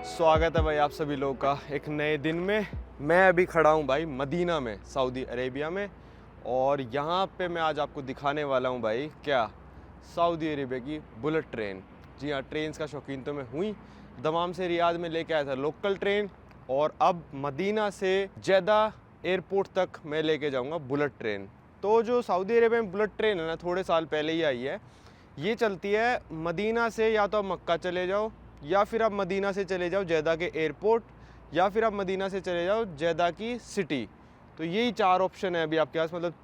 स्वागत है भाई आप सभी लोगों का एक नए दिन में। मैं अभी खड़ा हूँ भाई मदीना में, सऊदी अरेबिया में। और यहाँ पे मैं आज आपको दिखाने वाला हूँ भाई क्या, सऊदी अरेबिया की बुलेट ट्रेन। जी हाँ, ट्रेन्स का शौकीन तो मैं हुई। दमाम से रियाद में लेके आया था लोकल ट्रेन, और अब मदीना से जेदा एयरपोर्ट तक मैं लेके जाऊँगा बुलेट ट्रेन। तो जो सऊदी अरेबिया में बुलेट ट्रेन है ना, थोड़े साल पहले ही आई है। ये चलती है मदीना से, या तो आप मक्का चले जाओ, या फिर आप मदीना से चले जाओ जेदा के एयरपोर्ट, या फिर आप मदीना से चले जाओ जेदा की सिटी। तो यही चार ऑप्शन है अभी आपके पास, मतलब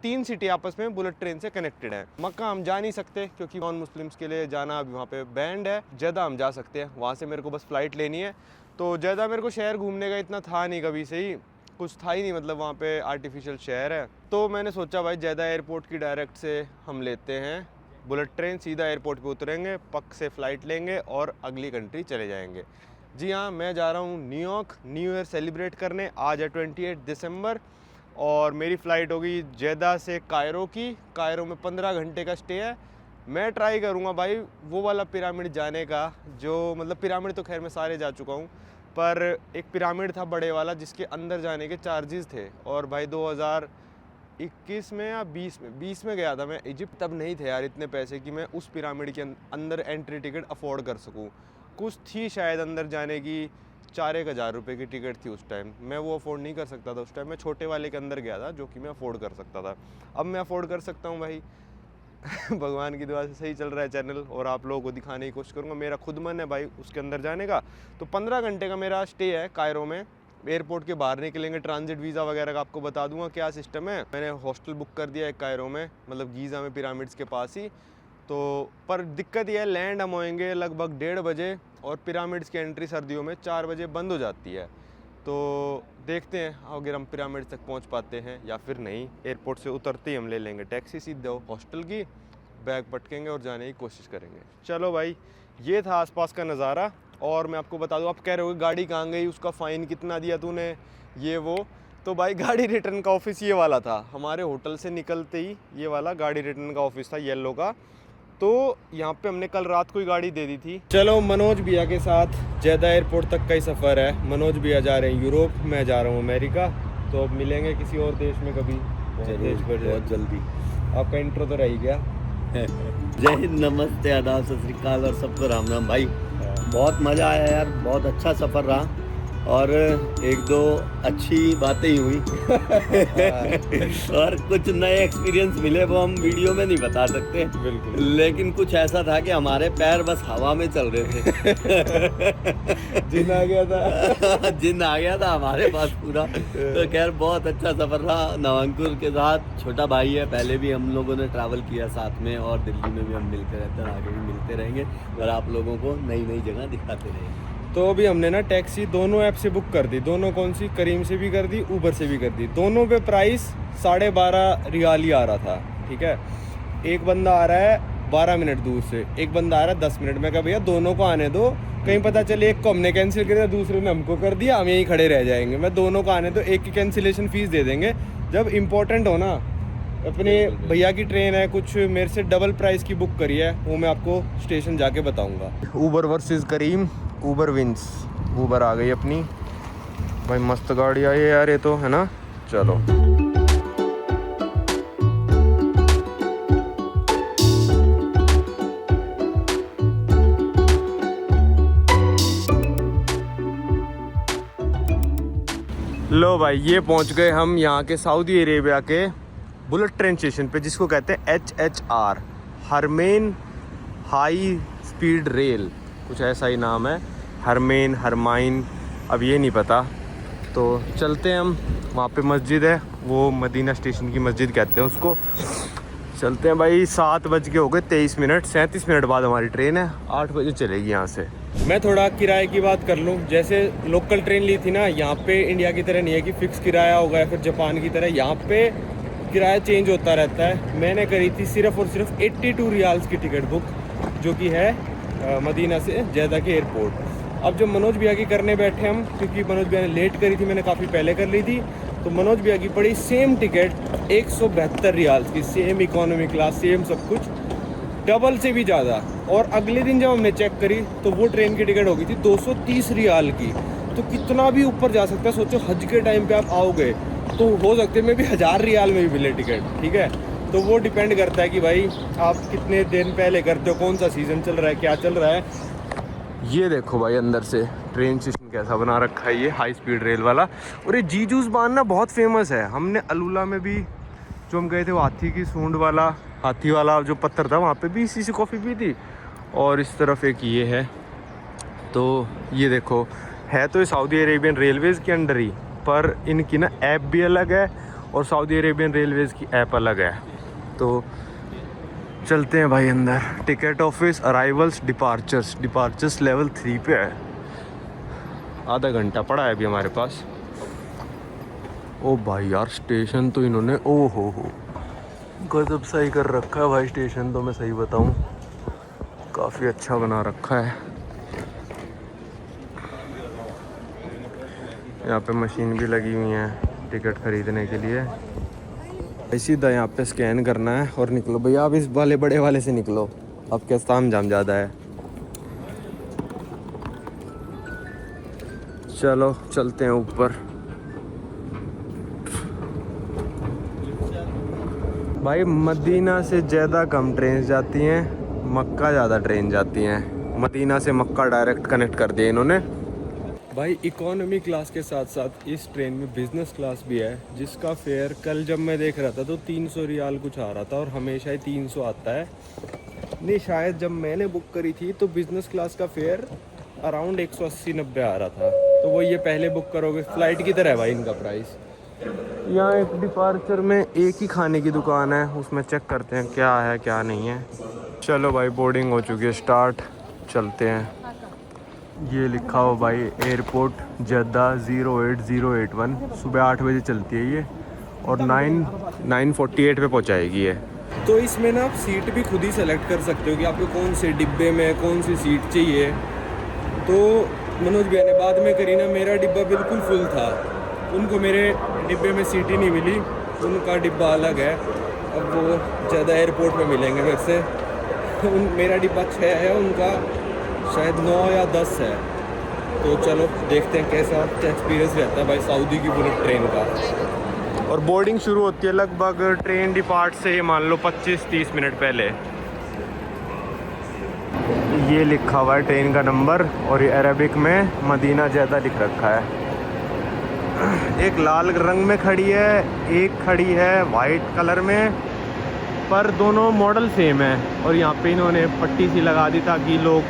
तीन सिटी आपस में बुलेट ट्रेन से कनेक्टेड है। मक्का हम जा नहीं सकते क्योंकि नॉन मुस्लिम्स के लिए जाना अभी वहाँ पे बैंड है। जेदा हम जा सकते हैं, वहाँ से मेरे को बस फ़्लाइट लेनी है। तो जेदा मेरे को शहर घूमने का इतना था नहीं, कभी से ही कुछ था ही नहीं, मतलब वहाँ पे आर्टिफिशियल शहर है। तो मैंने सोचा भाई जेदा एयरपोर्ट की डायरेक्ट से हम लेते हैं बुलेट ट्रेन, सीधा एयरपोर्ट पे उतरेंगे, पक से फ़्लाइट लेंगे और अगली कंट्री चले जाएंगे। जी हाँ, मैं जा रहा हूँ न्यूयॉर्क, न्यू ईयर सेलिब्रेट करने। आज है 28 दिसंबर और मेरी फ़्लाइट होगी जेदा से कायरो की। कायरो में 15 घंटे का स्टे है। मैं ट्राई करूँगा भाई वो वाला पिरामिड जाने का, जो मतलब पिरामिड तो खैर मैं सारे जा चुका हूँ, पर एक पिरामिड था बड़े वाला जिसके अंदर जाने के चार्जेस थे। और भाई 2021 में या 20 में गया था मैं इजिप्ट। तब नहीं थे यार इतने पैसे कि मैं उस पिरामिड के अंदर एंट्री टिकट अफोर्ड कर सकूं। कुछ थी शायद अंदर जाने की 4,000 रुपये की टिकट थी उस टाइम। मैं वो अफोर्ड नहीं कर सकता था उस टाइम। मैं छोटे वाले के अंदर गया था जो कि मैं अफोर्ड कर सकता था। अब मैं अफोर्ड कर सकता हूँ भाई। भगवान की दुआ से सही चल रहा है चैनल, और आप लोगों को दिखाने की कोशिश करूँगा। मेरा खुद मन है भाई उसके अंदर जाने का। तो 15 घंटे का मेरा स्टे है कायरो में। एयरपोर्ट के बाहर निकलेंगे, ट्रांजिट वीज़ा वगैरह का आपको बता दूंगा क्या सिस्टम है। मैंने हॉस्टल बुक कर दिया है कायरो में, मतलब गीज़ा में, पिरामिड्स के पास ही। तो पर दिक्कत यह है, लैंड हम होएंगे लगभग 1:30 बजे, और पिरामिड्स की एंट्री सर्दियों में 4 बजे बंद हो जाती है। तो देखते हैं अगर हम पिरामिड तक पहुंच पाते हैं या फिर नहीं। एयरपोर्ट से उतरते ही हम ले लेंगे टैक्सी सीधे हॉस्टल की, बैग पटकेंगे और जाने की कोशिश करेंगे। चलो भाई, ये था आसपास का नज़ारा। और मैं आपको बता दूं, आप कह रहे हो गाड़ी कहाँ गई, उसका फ़ाइन कितना दिया तूने, ये वो। तो भाई गाड़ी रिटर्न का ऑफिस ये वाला था। हमारे होटल से निकलते ही ये वाला गाड़ी रिटर्न का ऑफिस था, येलो का। तो यहाँ पे हमने कल रात को ही गाड़ी दे दी थी। चलो, मनोज भैया के साथ जेदा एयरपोर्ट तक का ही सफ़र है। मनोज भैया जा रहे हैं यूरोप, मैं जा रहा हूँ अमेरिका। तो अब मिलेंगे किसी और देश में कभी, देश पर बहुत जल्दी। आपका इंट्रो तो रह गया। जय हिंद, नमस्ते, आदाब, सत श्री अकाल और सबको राम राम। भाई बहुत मज़ा आया यार, बहुत अच्छा सफ़र रहा और एक दो अच्छी बातें ही हुई और कुछ नए एक्सपीरियंस मिले, वो हम वीडियो में नहीं बता सकते बिल्कुल। लेकिन कुछ ऐसा था कि हमारे पैर बस हवा में चल रहे थे। जिन आ गया था। जिन आ गया था हमारे पास पूरा। तो खैर बहुत अच्छा सफ़र रहा। नवांकुर के साथ, छोटा भाई है, पहले भी हम लोगों ने ट्रैवल किया साथ में, और दिल्ली में भी हम मिलते रहते हैं, आगे भी मिलते रहेंगे और आप लोगों को नई नई जगह दिखाते रहेंगे। तो अभी हमने ना टैक्सी दोनों ऐप से बुक कर दी। दोनों कौन सी, करीम से भी कर दी, ऊबर से भी कर दी। दोनों पे प्राइस 12.5 रियाल ही आ रहा था। ठीक है, एक बंदा आ रहा है 12 मिनट दूर से, एक बंदा आ रहा है 10 मिनट। मैं कहा भैया दोनों को आने दो, कहीं पता चले एक को हमने कैंसिल कर दिया, दूसरे ने हमको कर दिया, हम यहीं खड़े रह जाएंगे। मैं दोनों को आने दो, एक की कैंसिलेशन फ़ीस दे देंगे जब इम्पोर्टेंट हो ना। अपने भैया की ट्रेन है, कुछ मेरे से डबल प्राइस की बुक करी है, वो मैं आपको स्टेशन जाके बताऊंगा। ऊबर वर्सेस करीम, ऊबर विंस। ऊबर आ गई अपनी भाई, मस्त गाड़ी आई है यार ये तो, है ना। चलो लो भाई, ये पहुंच गए हम यहाँ के सऊदी अरेबिया के बुलेट ट्रेन स्टेशन पे, जिसको कहते हैं HHR, हरमेन हाई स्पीड रेल, कुछ ऐसा ही नाम है। हरमेन, हरमाइन, अब ये नहीं पता। तो चलते हैं हम, वहाँ पे मस्जिद है, वो मदीना स्टेशन की मस्जिद कहते हैं उसको। चलते हैं भाई। 7 बज के हो गए 23 मिनट, 37 मिनट बाद हमारी ट्रेन है, 8 बजे चलेगी यहाँ से। मैं थोड़ा किराए की बात कर लूँ। जैसे लोकल ट्रेन ली थी ना, यहाँ पे इंडिया की तरह नहीं है कि फ़िक्स किराया होगा, या फिर जापान की तरह यहाँ पे किराया चेंज होता रहता है। मैंने करी थी सिर्फ़ और सिर्फ 82 रियाल्स की टिकट बुक, जो कि है मदीना से जेदा के एयरपोर्ट। अब जब मनोज भैया की करने बैठे हम, क्योंकि मनोज भैया ने लेट करी थी, मैंने काफ़ी पहले कर ली थी, तो मनोज भैया की पड़ी सेम टिकट 172 रियाल्स की, सेम इकोनॉमी क्लास, सेम सब कुछ। डबल से भी ज़्यादा। और अगले दिन जब हमने चेक करी तो वो ट्रेन की टिकट हो गई थी 230 रियाल की। तो कितना भी ऊपर जा सकता है। सोचो हज के टाइम पे आप आओगे तो हो सकते है मैं भी 1000 रियाल में भी मिले टिकट, ठीक है। तो वो डिपेंड करता है कि भाई आप कितने दिन पहले करते हो, कौन सा सीज़न चल रहा है, क्या चल रहा है। ये देखो भाई अंदर से ट्रेन स्टेशन कैसा बना रखा है, ये हाई स्पीड रेल वाला। और ये जीजूस बांध ना बहुत फेमस है। हमने अलूला में भी जो हम गए थे वो हाथी की सूंड वाला, हाथी वाला जो पत्थर था, वहाँ पे भी इसी से कॉफ़ी पी थी। और इस तरफ एक ये है। तो ये देखो है तो ये सऊदी अरेबियन रेलवेज़ के अंडर ही, पर इनकी ना ऐप भी अलग है और सऊदी अरेबियन रेलवेज़ की ऐप अलग है। तो चलते हैं भाई अंदर। Ticket office, arrivals, departures level 3 पे है। आधा घंटा पड़ा है अभी हमारे पास। ओ भाई यार स्टेशन तो इन्होंने ओ हो गजब सही कर रखा है भाई। स्टेशन तो मैं सही बताऊं काफ़ी अच्छा बना रखा है। यहाँ पे मशीन भी लगी हुई है टिकट खरीदने के लिए। सीधा यहाँ पे स्कैन करना है और निकलो भैया। आप इस वाले बड़े वाले से निकलो, आपके ताम जाम ज़्यादा है। चलो चलते हैं ऊपर। भाई मदीना से ज़्यादा कम ट्रेन जाती हैं, मक्का ज़्यादा ट्रेन जाती हैं। मदीना से मक्का डायरेक्ट कनेक्ट कर दिया इन्होंने। भाई इकोनॉमी क्लास के साथ साथ इस ट्रेन में बिज़नेस क्लास भी है, जिसका फेयर कल जब मैं देख रहा था तो 300 रियाल कुछ आ रहा था और हमेशा ही 300 आता है। नहीं शायद जब मैंने बुक करी थी तो बिज़नेस क्लास का फेयर अराउंड 180-90 आ रहा था। तो वो ये पहले बुक करोगे, फ़्लाइट की तरह है भाई इनका प्राइस। यहाँ एक डिपार्चर में एक ही खाने की दुकान है, उसमें चेक करते हैं क्या है क्या नहीं है। चलो भाई बोर्डिंग हो चुकी है स्टार्ट, चलते हैं। ये लिखा हो भाई एयरपोर्ट जद्दा 08081। सुबह 8 बजे चलती है ये और 9:48 पे पहुंचाएगी ये। तो इसमें ना आप सीट भी खुद ही सेलेक्ट कर सकते हो कि आपको कौन से डिब्बे में कौन सी सीट चाहिए। तो मनोज भैया ने बाद में करी ना, मेरा डिब्बा बिल्कुल फुल था, उनको मेरे डिब्बे में सीट ही नहीं मिली, उनका डिब्बा अलग है। अब वो ज़्यादा एयरपोर्ट में मिलेंगे मेरे से। मेरा डिब्बा 6 है, उनका शायद 9 या 10 है। तो चलो देखते हैं कैसा एक्सपीरियंस रहता है भाई सऊदी की बुलेट ट्रेन का। और बोर्डिंग शुरू होती है लगभग ट्रेन डिपार्ट से मान लो 25-30 मिनट पहले। ये लिखा हुआ है ट्रेन का नंबर और ये अरबिक में मदीना ज़्यादा लिख रखा है। एक लाल रंग में खड़ी है, एक खड़ी है वाइट कलर में, पर दोनों मॉडल सेम है। और यहाँ पे इन्होंने पट्टी सी लगा दी ताकि लोग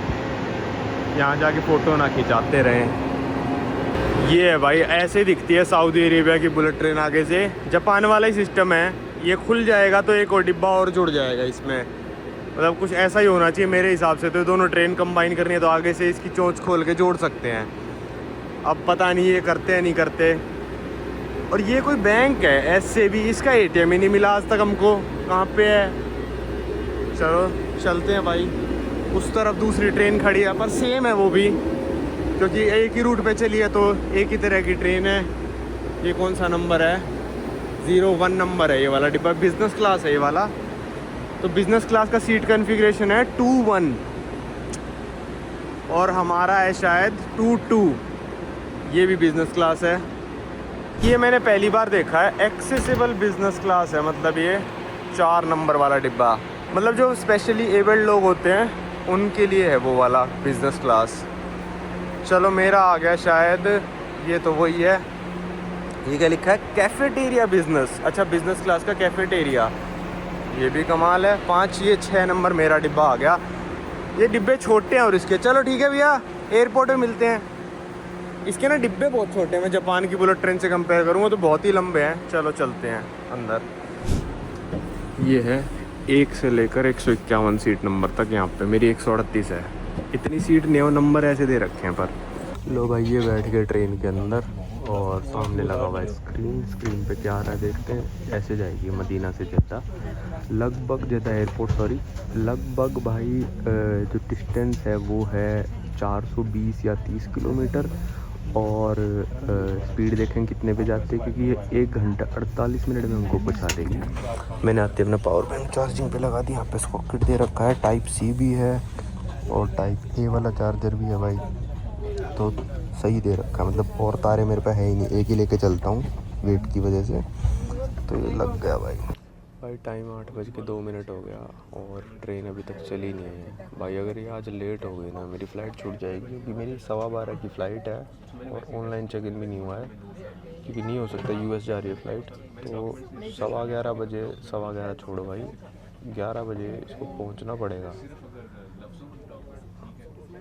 यहाँ जाके फ़ोटो ना खिंचाते रहें। ये है भाई ऐसे दिखती है सऊदी अरेबिया की बुलेट ट्रेन आगे से। जापान वाला ही सिस्टम है, ये खुल जाएगा तो एक और डिब्बा और जुड़ जाएगा इसमें। मतलब कुछ ऐसा ही होना चाहिए मेरे हिसाब से। तो दोनों ट्रेन कंबाइन करनी है तो आगे से इसकी चोंच खोल के जोड़ सकते हैं। अब पता नहीं ये करते हैं नहीं करते। और ये कोई बैंक है ऐसे भी, इसका ATM ही नहीं मिला आज तक हमको, कहाँ पे है। चलो चलते हैं भाई। उस तरफ दूसरी ट्रेन खड़ी है पर सेम है वो भी, क्योंकि एक ही रूट पे चली है तो एक ही तरह की ट्रेन है। ये कौन सा नंबर है? 01 नंबर है ये वाला डिब्बा, बिज़नेस क्लास है ये वाला। तो बिज़नेस क्लास का सीट कन्फिग्रेशन है 21 और हमारा है शायद 22। ये भी बिज़नेस क्लास है। ये मैंने पहली बार देखा है, एक्सेसिबल बिज़नेस क्लास है। मतलब ये 4 नंबर वाला डिब्बा, मतलब जो स्पेशली एबल्ड लोग होते हैं उनके लिए है वो वाला बिज़नेस क्लास। चलो मेरा आ गया शायद, ये तो वही है। ये क्या लिखा है? Cafeteria business. अच्छा बिज़नेस क्लास का कैफेटेरिया, ये भी कमाल है। 5 ये 6 नंबर मेरा डिब्बा आ गया। ये डिब्बे छोटे हैं और इसके। चलो ठीक है भैया, एयरपोर्ट में मिलते हैं। इसके ना डिब्बे बहुत छोटे हैं, मैं जापान की बुलेट ट्रेन से कंपेयर करूँगा तो बहुत ही लंबे हैं। चलो चलते हैं अंदर। ये है 1 से लेकर 151 सीट नंबर तक। यहाँ पे मेरी 138 है। इतनी सीट नेव नंबर ऐसे दे रखे हैं पर। लो भाई ये बैठ गए ट्रेन के अंदर और सामने लगा हुआ है स्क्रीन पे क्या आ रहा है देखते हैं। ऐसे जाएगी मदीना से जद्दा, लगभग जद्दा एयरपोर्ट सॉरी, लगभग भाई जो डिस्टेंस है वो है 420 या 30 किलोमीटर। और स्पीड देखें कितने पे जाते हैं, क्योंकि ये 1 घंटा 48 मिनट में हमको पहुंचा देगी। मैंने आते अपना पावर बैंक चार्जिंग पे लगा दिया। यहाँ पे सॉकेट दे रखा है, टाइप सी भी है और टाइप ए वाला चार्जर भी है भाई, तो सही दे रखा है। मतलब और तारे मेरे पे है ही नहीं, एक ही लेके चलता हूँ वेट की वजह से, तो ये लग गया भाई। टाइम 8:02 हो गया और ट्रेन अभी तक चली नहीं है भाई। अगर ये आज लेट हो गई ना, मेरी फ़्लाइट छूट जाएगी, क्योंकि मेरी 12:15 की फ़्लाइट है और ऑनलाइन चेक इन भी नहीं हुआ है, क्योंकि नहीं हो सकता, यूएस जा रही है फ़्लाइट। तो 11:15 बजे, 11:15 छोड़ो भाई, 11 बजे इसको पहुंचना पड़ेगा।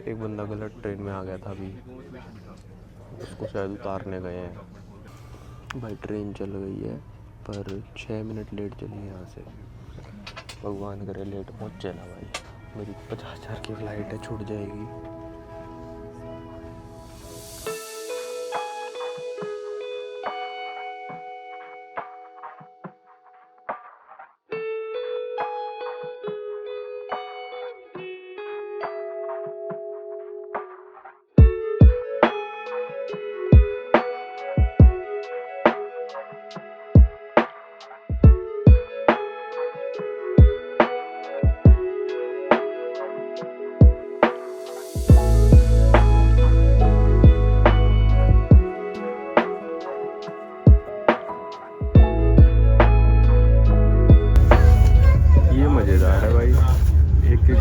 एक बंदा गलत ट्रेन में आ गया था अभी, उसको शायद उतारने गए हैं भाई। ट्रेन चल गई है पर 6 मिनट लेट चली है यहाँ से। भगवान करे लेट पहुँचे ना भाई, मेरी 50,000 की फ़्लाइट है, छूट जाएगी।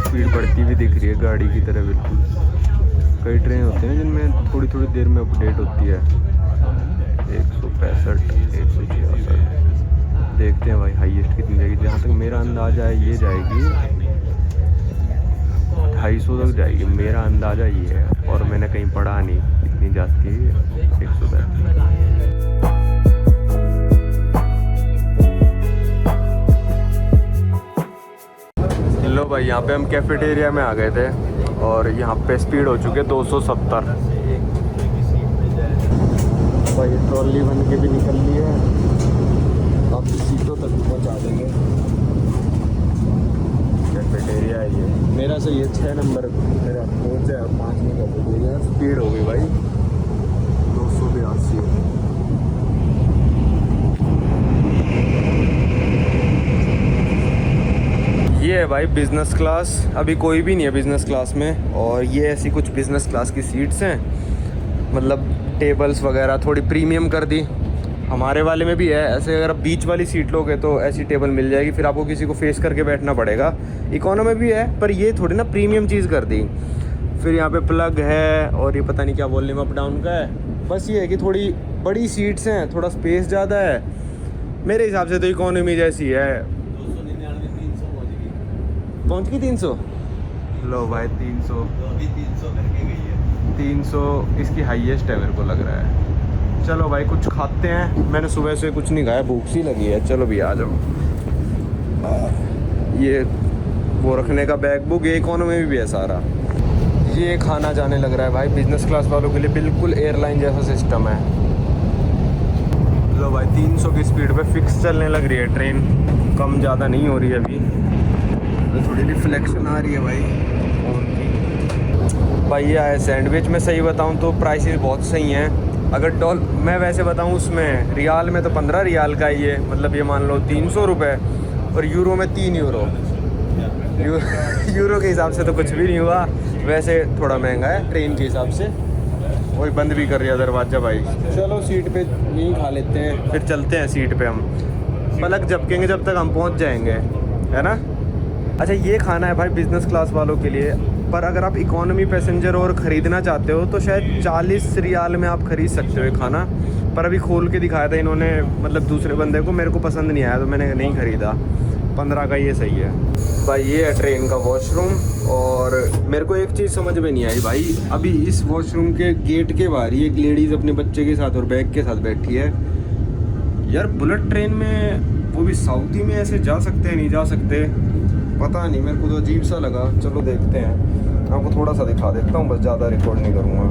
स्पीड बढ़ती हुई दिख रही है गाड़ी की तरह बिल्कुल। कई ट्रेन होते हैं जिनमें थोड़ी थोड़ी देर में अपडेट होती है। 165, 166। देखते हैं भाई हाईएस्ट कितनी जाएगी। जहाँ तक मेरा अंदाज़ा है ये जाएगी 250 तक जाएगी, मेरा अंदाज़ा ये है, और मैंने कहीं पढ़ा नहीं कितनी जाती है। 135। लो भाई, यहाँ पे हम कैफेटेरिया में आ गए थे और यहाँ पे स्पीड हो चुके 270 भाई। ट्रॉली बन के भी निकल ली है, अब सीटों तक पहुँचा देंगे। कैफेटेरिया है ये, मेरा सही है 6 नंबर मेरा पहुँचा है। 5 में कैफेटेरिया, स्पीड हो गई भाई 282। ये है भाई बिज़नेस क्लास, अभी कोई भी नहीं है बिज़नेस क्लास में। और ये ऐसी कुछ बिज़नेस क्लास की सीट्स हैं, मतलब टेबल्स वगैरह थोड़ी प्रीमियम कर दी। हमारे वाले में भी है ऐसे, अगर आप बीच वाली सीट लोगे तो ऐसी टेबल मिल जाएगी, फिर आपको किसी को फेस करके बैठना पड़ेगा। इकोनॉमी में भी है, पर ये थोड़ी ना प्रीमियम चीज़ कर दी। फिर यहाँ पे प्लग है और ये पता नहीं क्या वॉल्यूम अप डाउन का है। बस ये है कि थोड़ी बड़ी सीट्स हैं, थोड़ा स्पेस ज़्यादा है। मेरे हिसाब से तो इकोनॉमी जैसी है। पहुँच गई 300। लो भाई 300, अभी 300 करके गई है। 300 इसकी हाईएस्ट है मेरे को लग रहा है। चलो भाई कुछ खाते हैं, मैंने सुबह से कुछ नहीं खाया, भूख सी लगी है। चलो भी आ जाओ। ये वो रखने का बैग बुक, ये इकोनॉमी में भी है सारा। ये खाना जाने लग रहा है भाई बिज़नेस क्लास वालों के लिए, बिल्कुल एयरलाइन जैसा सिस्टम है। लो भाई 300 की स्पीड पे फिक्स चलने लग रही है ट्रेन, कम ज़्यादा नहीं हो रही है अभी। थोड़ी रिफ्लेक्शन आ रही है भाई फोन की। भाई ये है सैंडविच, मैं सही बताऊं तो प्राइसेस बहुत सही हैं। अगर मैं वैसे बताऊं उसमें रियाल में तो 15 रियाल का ही है, मतलब ये मान लो 300 रुपये, और यूरो में 3 यूरो। यूरो के हिसाब से तो कुछ भी नहीं हुआ, वैसे थोड़ा महंगा है ट्रेन के हिसाब से। वही बंद भी कर रही है दरवाज़ा भाई। चलो सीट पे यहीं खा लेते हैं, फिर चलते हैं सीट पे। हम पलक झपकेंगे जब तक हम पहुंच जाएंगे, है ना। अच्छा ये खाना है भाई बिज़नेस क्लास वालों के लिए, पर अगर आप इकोनॉमी पैसेंजर और ख़रीदना चाहते हो तो शायद 40 रियाल में आप ख़रीद सकते हो ये खाना। पर अभी खोल के दिखाया था इन्होंने, मतलब दूसरे बंदे को, मेरे को पसंद नहीं आया तो मैंने नहीं ख़रीदा। 15 का ये सही है भाई। ये है ट्रेन का वॉशरूम, और मेरे को एक चीज़ समझ में नहीं आई भाई। अभी इस वॉशरूम के गेट के बाहर ही एक लेडीज़ अपने बच्चे के साथ और बैग के साथ बैठी है। यार बुलेट ट्रेन में, वो भी सऊदी में, ऐसे जा सकते हैं नहीं जा सकते पता नहीं, मेरे को तो अजीब सा लगा। चलो देखते हैं, आपको थोड़ा सा दिखा देता हूँ, बस ज़्यादा रिकॉर्ड नहीं करूँगा।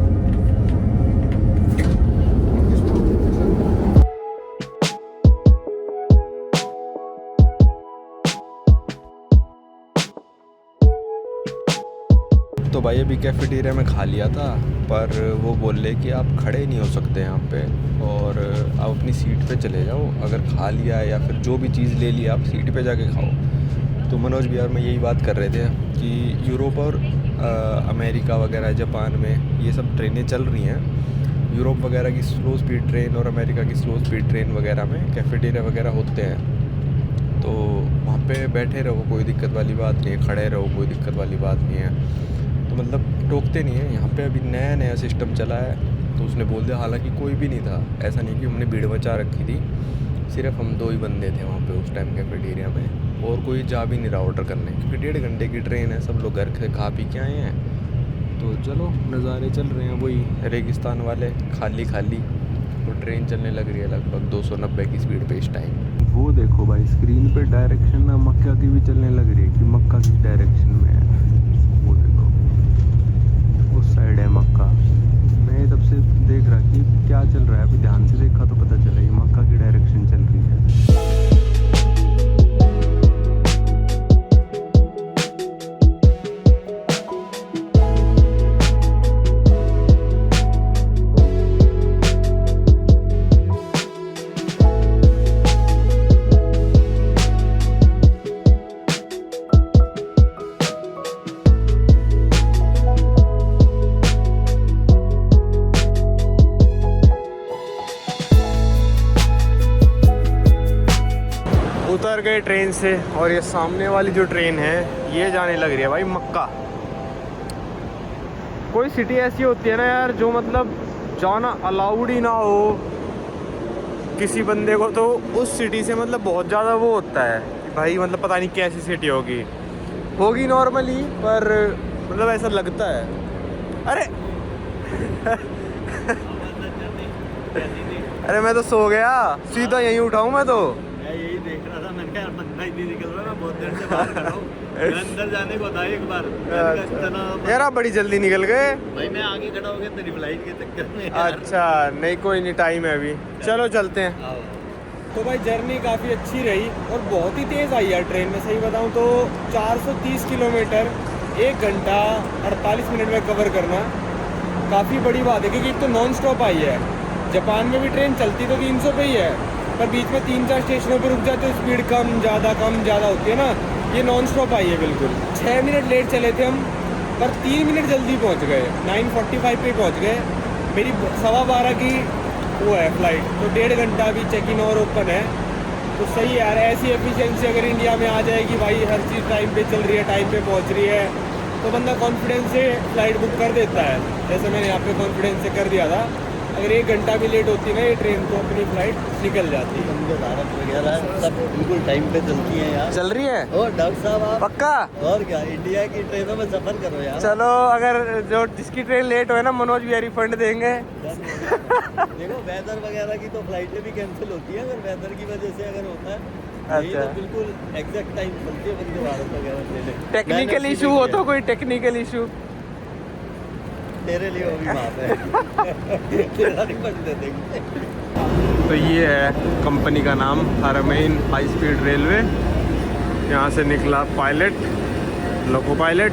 तो भाई अभी कैफेटेरिया में खा लिया था, पर वो बोल रहे कि आप खड़े नहीं हो सकते यहाँ पे, और आप अपनी सीट पे चले जाओ। अगर खा लिया है या फिर जो भी चीज़ ले लिया आप सीट पे जाके खाओ। तो मनोज भी और मैं यही बात कर रहे थे कि यूरोप और अमेरिका वगैरह, जापान में ये सब ट्रेनें चल रही हैं। यूरोप वगैरह की स्लो स्पीड ट्रेन और अमेरिका की स्लो स्पीड ट्रेन वगैरह में कैफेटेरिया वगैरह होते हैं। तो वहाँ पे बैठे रहो, कोई दिक्कत वाली बात नहीं है, खड़े रहो, कोई दिक्कत वाली बात नहीं है। तो मतलब टोकते नहीं है। यहाँ पे अभी नया नया सिस्टम चला है, तो उसने बोल दिया। हालांकि कोई भी नहीं था, ऐसा नहीं कि हमने भीड़ मचा रखी थी, सिर्फ हम 2 ही बंदे थे वहाँ पे उस टाइम कैफेटेरिया में, और कोई जा भी नहीं रहा ऑर्डर करने, क्योंकि 1.5 घंटे की ट्रेन है, सब लोग घर से खा पी के आए हैं। तो चलो नज़ारे चल रहे हैं वही रेगिस्तान वाले, खाली खाली। तो ट्रेन चलने लग रही है लगभग 290 की स्पीड पे इस टाइम। वो देखो भाई स्क्रीन पे डायरेक्शन ना मक्का की भी चलने लग रही है कि मक्का किस डायरेक्शन में है। वो देखो उस साइड है मक्का। मैं तब से देख रहा कि क्या चल रहा है, अभी ध्यान से देखा तो पता चला ये मक्का की डायरेक्शन चल रही है। उतर गए ट्रेन से, और ये सामने वाली जो ट्रेन है ये जाने लग रही है भाई मक्का। कोई सिटी ऐसी होती है ना यार जो मतलब जाना अलाउड ही ना हो किसी बंदे को, तो उस सिटी से मतलब बहुत ज़्यादा वो होता है कि भाई मतलब पता नहीं कैसी सिटी होगी नॉर्मली, पर मतलब ऐसा लगता है। अरे अरे मैं तो सो गया, सीधा यहीं उठाऊँ मैं तो। मैं यही देख रहा था, मैंने कहा यार बंदा इतनी निकल रहा है, मैं बहुत देर से बात कर रहा हूँ। मैं अंदर जाने को था एक बार, यार आप बड़ी जल्दी निकल गए भाई मैं आगे खड़ा हो गया तेरी फ्लाइट के चक्कर में। अच्छा नहीं, कोई नहीं, टाइम है अभी, चलो चलते हैं। आओ। तो भाई जर्नी काफ़ी अच्छी रही और बहुत ही तेज़ आई यार ट्रेन में। सही बताऊं तो 430 किलोमीटर 1 घंटा 48 मिनट में कवर करना काफ़ी बड़ी बात है, क्योंकि एक तो नॉन स्टॉप आई है। जापान में भी ट्रेन चलती तो 300 पे ही है, पर बीच में 3-4 स्टेशनों पर रुक जाते तो स्पीड कम ज़्यादा होती है ना। ये नॉन स्टॉप आई है बिल्कुल। 6 मिनट लेट चले थे हम, पर 3 मिनट जल्दी पहुंच गए, 9:45 पे पहुंच गए। मेरी 12:15 की वो है फ्लाइट, तो 1.5 घंटा अभी चेक इन और ओपन है। तो सही है यार, ऐसी एफिशिएंसी अगर इंडिया में आ जाएगी भाई, हर चीज़ टाइम पे चल रही है, टाइम पे पहुंच रही है, तो बंदा कॉन्फिडेंस से फ्लाइट बुक कर देता है। जैसे मैंने यहाँ पे कॉन्फिडेंस से कर दिया था। अगर 1 घंटा भी लेट होती ना ये ट्रेन, तो अपनी फ्लाइट निकल जाती है। वंदे भारत वगैरह सब बिल्कुल टाइम पे चलती हैं यार। चल रही है और डॉक्टर साहब आप पक्का? और क्या, इंडिया की ट्रेनों में सफर करो यार। चलो, अगर जो जिसकी ट्रेन लेट हो ना मनोज भी रिफंड देंगे। देखो वेदर वगैरह की तो फ्लाइटें भी कैंसिल होती है, अगर वेदर की वजह से अगर होता है। ये अच्छा। तो बिल्कुल एग्जैक्ट टाइम चलती है वंदे भारत वगैरह ट्रेनें। टेक्निकल मैंने इशू हो तो कोई टेक्निकल इशू तेरे लिए वो भी माफ है। तेरा रिफंड दे देंगे। तो ये है कंपनी का नाम, हरमैन हाई स्पीड रेलवे। यहाँ से निकला पायलट, लोको पायलट,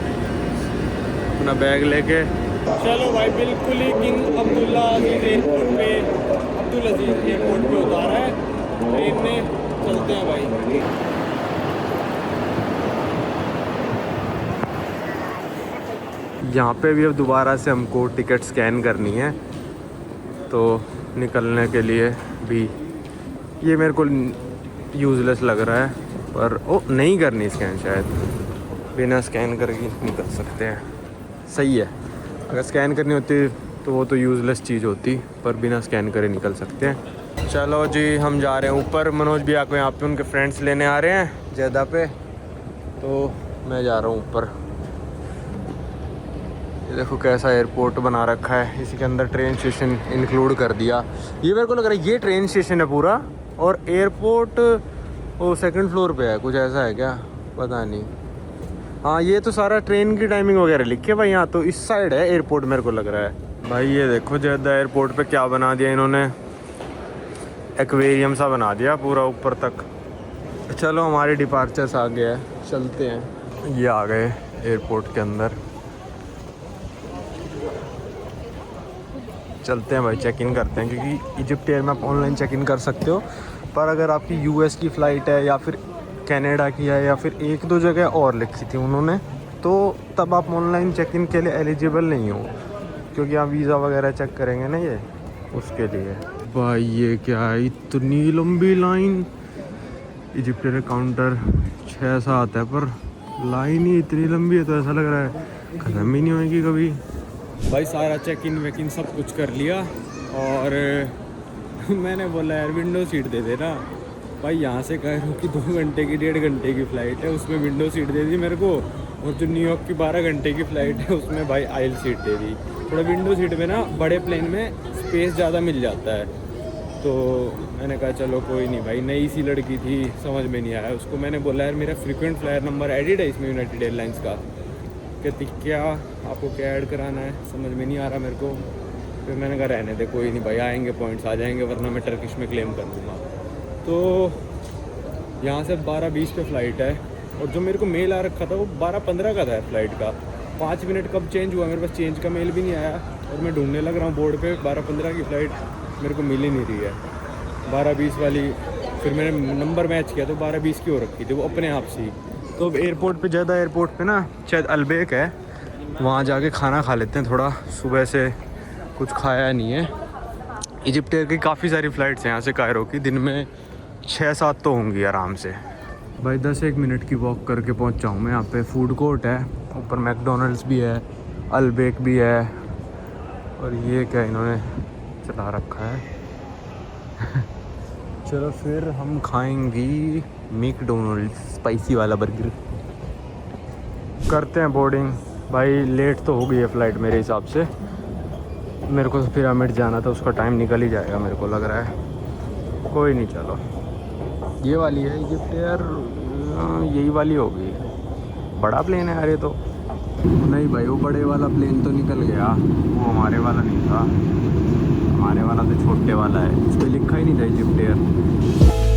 अपना बैग लेके। चलो भाई, बिल्कुल ही किंग अब्दुल्ला अजीज एयरपोर्ट पे, अब्दुल अजीज एयरपोर्ट पे उतारा है ट्रेन में। चलते हैं भाई। यहाँ पे भी अब दोबारा से हमको टिकट स्कैन करनी है, तो निकलने के लिए भी ये मेरे को यूज़लेस लग रहा है, पर ओ नहीं करनी स्कैन, शायद बिना स्कैन करके निकल सकते हैं। सही है, अगर स्कैन करनी होती तो वो तो यूज़लेस चीज़ होती, पर बिना स्कैन करे निकल सकते हैं। चलो जी, हम जा रहे हैं ऊपर। मनोज भी आके यहाँ पे उनके फ्रेंड्स लेने आ रहे हैं जैदा पे, तो मैं जा रहा हूँ ऊपर। ये देखो कैसा एयरपोर्ट बना रखा है, इसी के अंदर ट्रेन स्टेशन इंक्लूड कर दिया। ये मेरे को लग रहा है ये ट्रेन स्टेशन है पूरा, और एयरपोर्ट वो 2nd फ्लोर पे है, कुछ ऐसा है क्या पता नहीं। हाँ, ये तो सारा ट्रेन की टाइमिंग वगैरह लिखी है भाई यहाँ, तो इस साइड है एयरपोर्ट मेरे को लग रहा है भाई। ये देखो जद्दा एयरपोर्ट पे क्या बना दिया इन्होंने, एक्वेरियम सा बना दिया पूरा ऊपर तक। चलो हमारे डिपार्चर्स आ गया है, चलते हैं। ये आ गए एयरपोर्ट के अंदर। चलते हैं भाई, चेक इन करते हैं, क्योंकि इजिप्ट एयर में आप ऑनलाइन चेक इन कर सकते हो, पर अगर आपकी यूएस की फ़्लाइट है या फिर कनाडा की है या फिर एक दो जगह और लिखी थी उन्होंने, तो तब आप ऑनलाइन चेक इन के लिए एलिजिबल नहीं हो, क्योंकि आप वीज़ा वगैरह चेक करेंगे ना ये, उसके लिए। भाई ये क्या है, इतनी लंबी लाइन। इजिप्ट एयर काउंटर 6-7 है, पर लाइन ही इतनी लंबी है, तो ऐसा लग रहा है ख़त्म ही नहीं होगी कभी। भाई सारा चेक इन वेक इन सब कुछ कर लिया, और मैंने बोला यार विंडो सीट दे देना। भाई यहाँ से कायरो की 2 घंटे की 1.5 घंटे की फ़्लाइट है, उसमें विंडो सीट दे दी मेरे को, और जो न्यूयॉर्क की 12 घंटे की फ़्लाइट है उसमें भाई आइल सीट दे दी। थोड़ा विंडो सीट में ना बड़े प्लेन में स्पेस ज़्यादा मिल जाता है, तो मैंने कहा चलो कोई नहीं भाई। नई सी लड़की थी, समझ में नहीं आया उसको। मैंने बोला यार मेरा फ्रीक्वेंट फ्लायर नंबर एडिड है इसमें यूनाइटेड एयरलाइंस का। कहती क्या आपको क्या ऐड कराना है, समझ में नहीं आ रहा मेरे को। फिर मैंने कहा रहने दे, कोई नहीं भाई, आएंगे पॉइंट्स आ जाएंगे, वरना मैं टर्किश में क्लेम कर दूँगा। तो यहाँ से 12:20 पे फ़्लाइट है, और जो मेरे को मेल आ रखा था वो 12:15 का था फ़्लाइट का। 5 मिनट कब चेंज हुआ, मेरे पास चेंज का मेल भी नहीं आया, और मैं ढूंढने लग रहा हूँ बोर्ड पे 12:15 की फ़्लाइट, मेरे को मिल ही नहीं रही है 12:20 वाली। फिर मैंने नंबर मैच किया तो 12:20 की हो रखी थी वो अपने आप से ही। तो अब एयरपोर्ट पे ज़्यादा, एयरपोर्ट पे ना शायद अलबेक है, वहाँ जाके खाना खा लेते हैं थोड़ा, सुबह से कुछ खाया नहीं है। इजिप्ट एयर की काफ़ी सारी फ़्लाइट्स हैं यहाँ से कायरो की, दिन में 6-7 तो होंगी आराम से। भाई 10-1 मिनट की वॉक करके पहुँचा हूँ मैं। यहाँ पे फूड कोर्ट है, ऊपर मैकडोनल्ड्स भी है, अलबेक भी है, और ये क्या इन्होंने चला रखा है। चलो फिर हम खाएंगी मैकडोनल्ड्स स्पाइसी वाला बर्गर। करते हैं बोर्डिंग। भाई लेट तो हो गई है फ़्लाइट मेरे हिसाब से, मेरे को तो पिरामिड जाना था, उसका टाइम निकल ही जाएगा मेरे को लग रहा है। कोई नहीं, चलो ये वाली है इजिप्ट एयर, यही वाली होगी। बड़ा प्लेन है यार ये तो। नहीं भाई वो बड़े वाला प्लेन तो निकल गया, वो हमारे वाला नहीं था, हमारे वाला तो छोटे वाला है, उस पर लिखा ही नहीं था इजिप्ट एयर।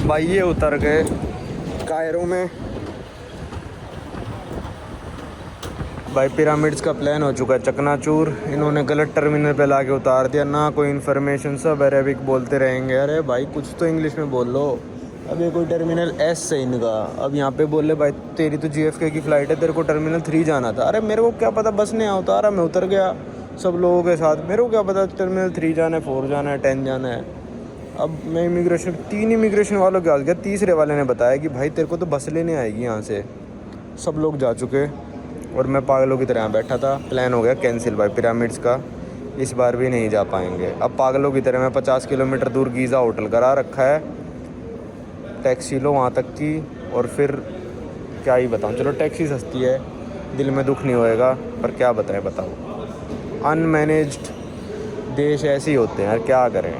भाई ये उतर गए कायरो में। भाई पिरामिड्स का प्लान हो चुका है चकनाचूर, इन्होंने गलत टर्मिनल पे लाके उतार दिया, ना कोई इन्फॉर्मेशन, सब अरेबिक बोलते रहेंगे। अरे भाई कुछ तो इंग्लिश में बोल लो। अब ये कोई टर्मिनल एस से इनका, अब यहाँ पे बोले भाई तेरी तो JFK की फ़्लाइट है, तेरे को टर्मिनल 3 जाना था। अरे मेरे को क्या पता, बस ने उतारा, मैं उतर गया सब लोगों के साथ, मेरे को क्या पता टर्मिनल 3 जाना है, 4 जाना है, 10 जाना है। अब मैं इमिग्रेशन 3 इमिग्रेशन वालों के हाथ गया, तीसरे वाले ने बताया कि भाई तेरे को तो बस लेने आएगी यहाँ से। सब लोग जा चुके और मैं पागलों की तरह बैठा था। प्लान हो गया कैंसिल भाई पिरामिड्स का, इस बार भी नहीं जा पाएंगे। अब पागलों की तरह मैं 50 किलोमीटर दूर गीज़ा होटल करा रखा है, टैक्सी लो वहाँ तक की, और फिर क्या ही बताऊँ। चलो टैक्सी सस्ती है, दिल में दुख नहीं होएगा, पर क्या बताएं, बताओ। अनमैनेज्ड देश ऐसे ही होते हैं यार, क्या करें।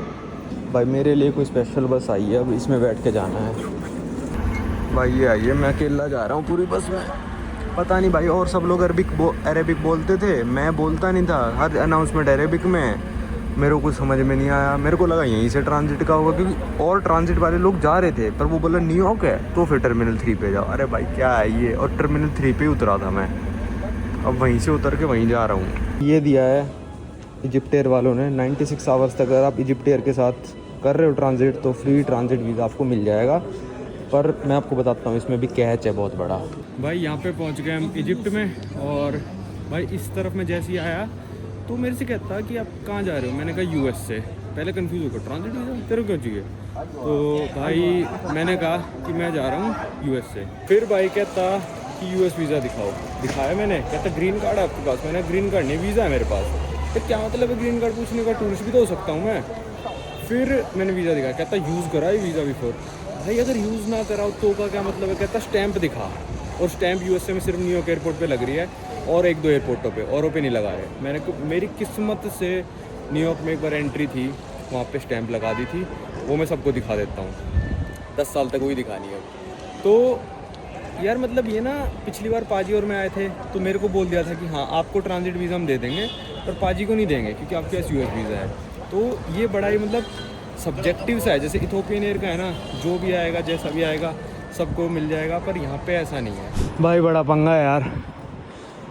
भाई मेरे लिए कोई स्पेशल बस आई है, अब इसमें बैठ के जाना है। भाई ये आइए, मैं अकेला जा रहा हूँ पूरी बस में। पता नहीं भाई, और सब लोग अरेबिक बोलते थे, मैं बोलता नहीं था। हर अनाउंसमेंट अरेबिक में, मेरे को कुछ समझ में नहीं आया। मेरे को लगा यहीं से ट्रांजिट का होगा, क्योंकि और ट्रांजिट वाले लोग जा रहे थे, पर वो बोला न्यूयॉर्क है तो फिर टर्मिनल 3 पे जाओ। अरे भाई क्या है ये, और टर्मिनल 3 पे उतरा था मैं, अब वहीं से उतर के वहीं जा रहा हूँ। ये दिया है इजिप्ट एयर वालों ने 96 आवर्स तक अगर आप इजिप्ट एयर के साथ कर रहे हो ट्रांजिट, तो फ्री ट्रांजिट वीज़ा आपको मिल जाएगा। पर मैं आपको बताता हूँ इसमें भी कैच है बहुत बड़ा। भाई यहाँ पे पहुँच गए हम इजिप्ट में, और भाई इस तरफ में जैसे ही आया तो मेरे से कहता कि आप कहाँ जा रहे हो। मैंने कहा US से। पहले कंफ्यूज होकर ट्रांजिट वीज़ा तेरे को क्यों चाहिए, तो भाई मैंने कहा कि मैं जा रहा हूँ US से। फिर भाई कहता कि US वीज़ा दिखाओ, दिखाया मैंने, कहता ग्रीन कार्ड है आपके पास। मैंने ग्रीन कार्ड नहीं, वीज़ा है मेरे पास। तो क्या मतलब है ग्रीन कार्ड पूछने का, टूरिस्ट भी तो हो सकता हूँ मैं। फिर मैंने वीज़ा दिखाया, कहता यूज़ करा है वीज़ा बिफोर। भाई अगर यूज़ ना कराओ तो का क्या मतलब है, कहता स्टैंप दिखा, और स्टैंप यूएसए में सिर्फ न्यूयॉर्क एयरपोर्ट पे लग रही है और 1-2 एयरपोर्टों पे, औरों पे नहीं लगा है। मेरी किस्मत से न्यूयॉर्क में एक बार एंट्री थी, वहाँ पे स्टैंप लगा दी थी, वो मैं सबको दिखा देता हूँ। 10 साल तक वही दिखानी है। तो यार मतलब ये ना, पिछली बार पाजी और मैं आए थे तो मेरे को बोल दिया था कि हाँ आपको ट्रांजिट वीज़ा हम दे देंगे, पर पाजी को नहीं देंगे क्योंकि आपके पास यूएस वीज़ा है। तो ये बड़ा ही मतलब सब्जेक्टिव सा है। जैसे इथोपियन एयर का है ना, जो भी आएगा जैसा भी आएगा सबको मिल जाएगा, पर यहाँ पे ऐसा नहीं है भाई। बड़ा पंगा है यार,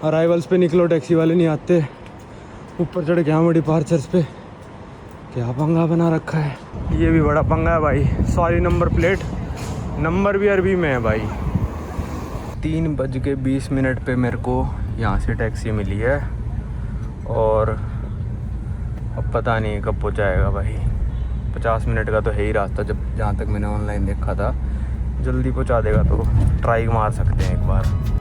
अराइवल्स पे निकलो टैक्सी वाले नहीं आते, ऊपर चढ़ के हम डिपार्चर्स पे क्या पंगा बना रखा है। ये भी बड़ा पंगा है भाई, सॉरी नंबर प्लेट, नंबर भी अरबी में है भाई। 3:20 पे मेरे को यहाँ से टैक्सी मिली है और अब पता नहीं कब पहुँचाएगा भाई। 50 मिनट का तो है ही रास्ता, जब जहाँ तक मैंने ऑनलाइन देखा था। जल्दी पहुँचा देगा तो ट्राई मार सकते हैं एक बार।